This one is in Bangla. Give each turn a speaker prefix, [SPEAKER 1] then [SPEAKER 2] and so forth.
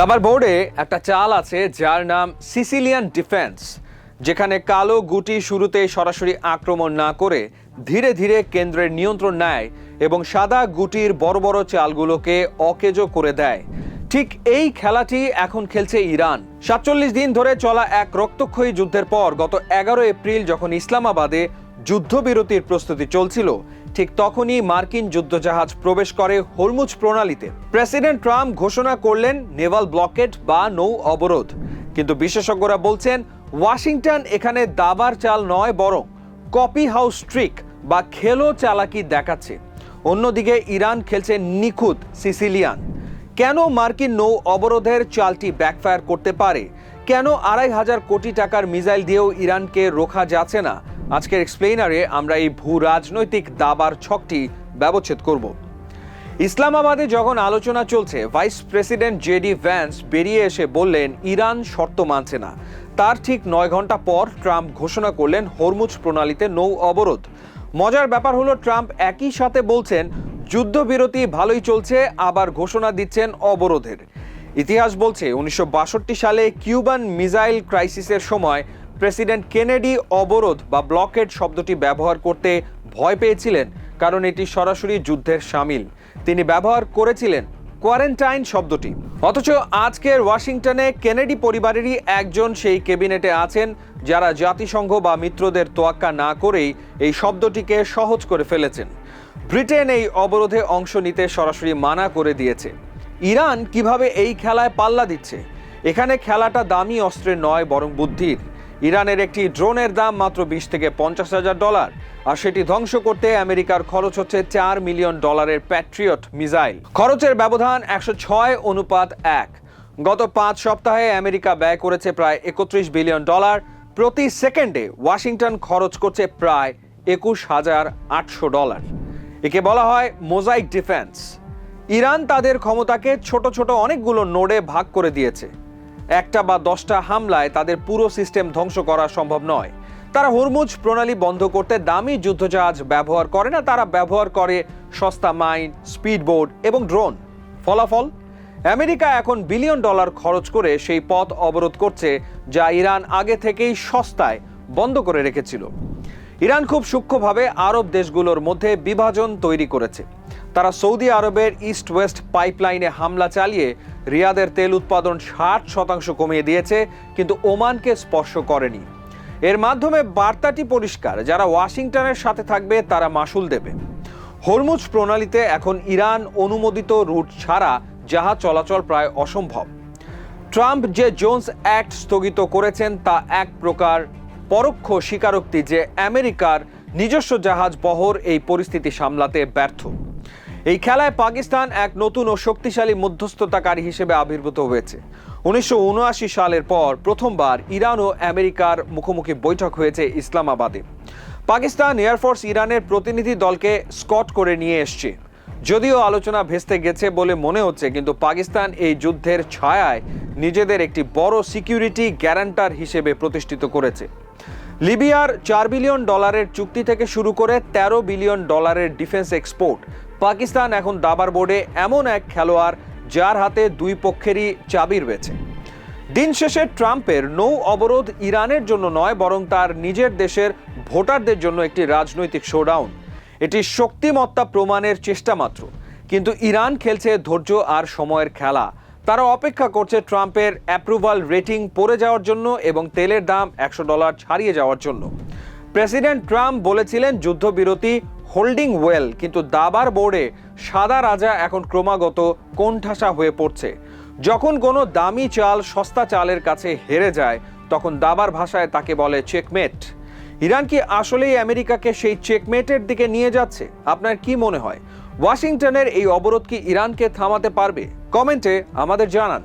[SPEAKER 1] দাবার বোর্ডে একটা চাল আছে যার নাম সিসিলিয়ান ডিফেন্স, যেখানে কালো গুটি শুরুতে সরাসরি আক্রমণ না করে ধীরে ধীরে কেন্দ্রের নিয়ন্ত্রণ নেয় এবং সাদা গুটির বড় বড় চালগুলোকে অকেজো করে দেয়। ঠিক এই খেলাটি এখন খেলছে ইরান। ৪৭ দিন ধরে চলা এক রক্তক্ষয়ী যুদ্ধের পর গত ১১ এপ্রিল যখন ইসলামাবাদে যুদ্ধবিরতির প্রস্তুতি চলছিল, ঠিক তখনই মার্কিন যুদ্ধজাহাজ প্রবেশ করে হরমুজ প্রণালীতে। প্রেসিডেন্ট ট্রাম্প ঘোষণা করলেন নেভাল ব্লকেড বা নৌ অবরোধ, কিন্তু বিশেষজ্ঞরা বলছেন ওয়াশিংটন এখানে দাবার চাল নয়, বরং কপি হাউস ট্রিক বা খেলো চালাকি দেখাচ্ছে। অন্যদিকে ইরান খেলছে নিখুঁত সিসিলিয়ান। কেন মার্কিন নৌ অবরোধের চালটি ব্যাকফায়ার করতে পারে? কেন ২৫০০ কোটি টাকার মিসাইল দিয়েও ইরানকে রোখা যাচ্ছে না? আজকের এক্সপ্লেইনারে আমরা এই ভূ রাজনৈতিক দাবার ছকটি ব্যবচ্ছেদ করব। ইসলামাবাদে যখন আলোচনা চলছে, ভাইস প্রেসিডেন্ট জেডি ভ্যান্স বেরিয়ে এসে বললেন ইরান শর্ত মানছে না। তার ঠিক ৯ ঘন্টা পর ট্রাম্প ঘোষণা করলেন হরমুজ প্রণালীতে নৌ অবরোধ। মজার ব্যাপার হলো, ট্রাম্প একই সাথে বলছেন যুদ্ধবিরতি ভালোই চলছে, আবার ঘোষণা দিচ্ছেন অবরোধের। ইতিহাস বলছে ১৯৬২ সালে কিউবান মিসাইল ক্রাইসিসের সময় প্রেসিডেন্ট কেনেডি অবরোধ বা ব্লকেড শব্দটি ব্যবহার করতে ভয় পেয়েছিলেন, কারণ এটি সরাসরি যুদ্ধের শামিল। তিনি ব্যবহার করেছিলেন কোয়ারেন্টাইন শব্দটি। অথচ আজকের ওয়াশিংটনে কেনেডি পরিবারেরই একজন সেই ক্যাবিনেটে আছেন যারা জাতিসংঘ বা মিত্রদের তোয়াক্কা না করেই এই শব্দটিকে সহজ করে ফেলেছেন। ব্রিটেন এই অবরোধে অংশ নিতে সরাসরি মানা করে দিয়েছে। ইরান কিভাবে এই খেলায় পাল্লা দিচ্ছে? এখানে খেলাটা দামি অস্ত্রের নয়, বরং বুদ্ধির। ইরানের একটি ড্রোনের দাম মাত্র $২০ থেকে $৫০,০০০, আর সেটি ধ্বংস করতে আমেরিকার খরচ হচ্ছে $৪ মিলিয়ন প্যাট্রিয়ট মিসাইল। খরচের ব্যবধান ১০৬:১। গত ৫ সপ্তাহে আমেরিকা ব্যয় করেছে প্রায় $৩১ বিলিয়ন। প্রতি সেকেন্ডে ওয়াশিংটন খরচ করছে প্রায় $২১,৮০০। একে বলা হয় মোজাইক ডিফেন্স। ইরান তাদের ক্ষমতাকে ছোট ছোট অনেকগুলো নোডে ভাগ করে দিয়েছে। একটা বা 10টা হামলায় তাদের পুরো সিস্টেম ধ্বংস করা সম্ভব নয়। তারা হরমুজ প্রণালী বন্ধ করতে দামি যুদ্ধজাহাজ ব্যবহার করে না, তারা ব্যবহার করে সস্তা মাইন, স্পিডবোট এবং ড্রোন। ফলাফল, আমেরিকা এখন $1 বিলিয়ন খরচ করে সেই পথ অবরোধ করছে, যা ইরান আগে থেকেই সস্তায় বন্ধ করে রেখেছিল। ইরান খুব সূক্ষ্মভাবে আরব দেশগুলোর মধ্যে বিভাজন তৈরি করেছে। তারা সৌদি আরবের ইস্ট ওয়েস্ট পাইপলাইনে হামলা চালিয়ে রিয়াদের তেল উৎপাদন 60% কমিয়ে দিয়েছে, কিন্তু ওমানকে স্পর্শ করেনি। এর মাধ্যমে বার্তাটি পরিষ্কার, যারা ওয়াশিংটনের সাথে থাকবে তারা মাসুল দেবে। হরমুজ প্রণালীতে এখন ইরান অনুমোদিত রুট ছাড়া জাহাজ চলাচল প্রায় অসম্ভব। ট্রাম্প যে জোন্স অ্যাক্ট স্থগিত করেছেন তা এক প্রকার পরোক্ষ স্বীকারোক্তি যে আমেরিকার নিজস্ব জাহাজ বহর এই পরিস্থিতি সামলাতে ব্যর্থ। এই খেলায় পাকিস্তান এক নতুন ও শক্তিশালী মধ্যস্থতাকারী হিসেবে আবির্ভূত হয়েছে। ১৯৭৯ সালের পর প্রথমবার ইরান ও আমেরিকার মুখোমুখি বৈঠক হয়েছে ইসলামাবাদে। পাকিস্তান এয়ারফোর্স ইরানের প্রতিনিধি দলকে স্কট করে নিয়ে এসছে। যদিও আলোচনা ভেস্তে গেছে বলে মনে হচ্ছে, কিন্তু পাকিস্তান এই যুদ্ধের ছায়ায় নিজেদের একটি বড় সিকিউরিটি গ্যারান্টার হিসেবে প্রতিষ্ঠিত করেছে। লিবিয়ার $৪ বিলিয়ন চুক্তি থেকে শুরু করে $১৩ বিলিয়ন ডিফেন্স এক্সপোর্ট। পাকিস্তান এখন দাবার বোর্ডে এমন এক খেলোয়াড় যার হাতে দুই পক্ষেরই চাবি রয়েছে। দিন শেষে ট্রাম্পের নৌ অবরোধ ইরানের জন্য নয়, বরং তার নিজের দেশের ভোটারদের জন্য একটি রাজনৈতিক শোডাউন। এটি শক্তিমত্তা প্রমাণের চেষ্টা মাত্র, কিন্তু ইরান খেলছে ধৈর্য আর সময়ের খেলা। তারা অপেক্ষা করছে ট্রাম্পের অ্যাপ্রুভাল রেটিং পড়ে যাওয়ার জন্য এবং তেলের দাম $১০০ ছাড়িয়ে যাওয়ার জন্য। প্রেসিডেন্ট ট্রাম্প বলেছিলেন যুদ্ধবিরতি হোল্ডিং ওয়েল, কিন্তু দাবার বোর্ডে সাদা রাজা এখন ক্রমাগত কোণঠাসা হয়ে পড়ছে। যখন কোনো দামি চাল সস্তা চালের কাছে হেরে যায়, তখন দাবার ভাষায় তাকে বলে চেকমেট। ইরান কি আসলেই আমেরিকাকে সেই চেকমেটের দিকে নিয়ে যাচ্ছে? আপনার কি মনে হয়? ওয়াশিংটনের এই অবরোধ কি ইরানকে থামাতে পারবে? কমেন্টে আমাদের জানান।